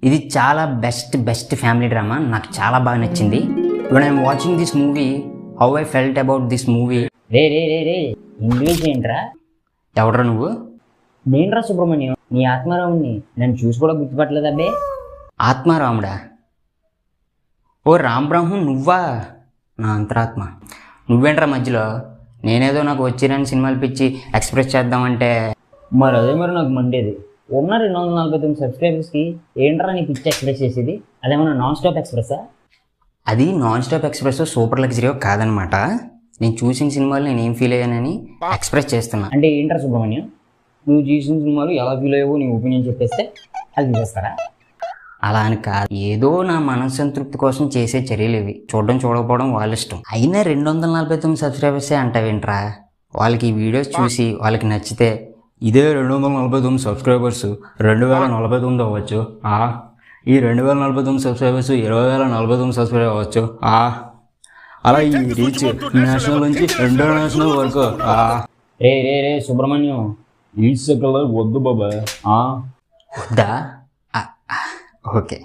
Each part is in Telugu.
ఇది చాలా బెస్ట్ ఫ్యామిలీ డ్రామా. నాకు చాలా బాగా నచ్చింది. When I'm watching this movie, how I felt about this movie. Ray English ఏంట్రా? ఎవడ్రా నువ్వు? నేనురా సుబ్రహ్మణ్యం, నీ ఆత్మారావుని. నన్ను చూసి కూడా గుర్తుపట్టలేదు అబ్బే. ఆత్మారాముడా? ఓ రామ్ బ్రహ్మ, నువ్వా? నా అంతరాత్మ. నువ్వేంట్రా మధ్యలో? నేనేదో నాకు వచ్చిరని సినిమాలు పిచ్చి ఎక్స్ప్రెస్ చేద్దామంటే. మరి అదే నాకు మండేది. ఉన్న 249 సబ్స్క్రైబర్స్కి ఏంట్రా నీ పిచ్చి ఎక్స్ప్రెస్ చేసేది? అదేమన్నా నాన్ స్టాప్ ఎక్స్ప్రెస్సా? అది non stop express super luxury కాదనమాట. నేను చూసిన సినిమాలు నేను ఏం ఫీల్ అయ్యానని ఎక్స్ప్రెస్ చేస్తున్నా. అంటే ఏంట్రా సుబ్రహ్మణ్యం, నువ్వు చూసిన సినిమాలు ఎలా ఫీల్ అయ్యావో నీ ఒపీనియన్ చెప్పేస్తే అది చూసేస్తారా? అలా అని కాదు, ఏదో నా మనస్సంతృప్తి కోసం చేసే చర్యలు ఇవి. చూడకపోవడం వాళ్ళ ఇష్టం. అయినా 249 సబ్స్క్రైబర్సే అంటావేంట్రా? వాళ్ళకి ఈ వీడియోస్ చూసి వాళ్ళకి నచ్చితే ఇదే 249 సబ్స్క్రైబర్స్ 2049 అవ్వచ్చు. ఈ 2049 సబ్స్క్రైబర్స్ 20,049 సబ్స్క్రైబర్ అవ్వచ్చు. అలా ఈ రీచ్ నేషనల్ నుంచి ఇంటర్నేషనల్ వరకు. రే సుబ్రహ్మణ్యం, ఈ సెకల్ వద్దు బాబా. వద్దా? ఓకే,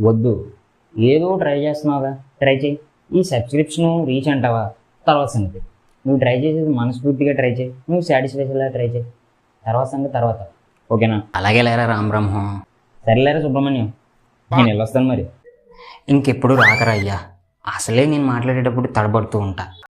వద్దు. ఏదో ట్రై చేస్తున్నావుగా, ట్రై చేయి. ఈ సబ్స్క్రిప్షన్ రీచ్ అంటావా తర్వాత సంగతి. నువ్వు ట్రై చేసేది మనస్ఫూర్తిగా ట్రై చేయి. నువ్వు సాటిస్ఫాక్షన్లా ట్రై చేయి. తర్వాత సంగతి తర్వాత. ఓకేనా? అలాగే లేరా రామ్ బ్రహ్మ. సరేలేరా సుబ్రహ్మణ్యం, నేను వెళ్ళొస్తాను మరి. ఇంకెప్పుడు రాకరా అయ్యా. అసలే నేను మాట్లాడేటప్పుడు తడబడుతూ ఉంటా.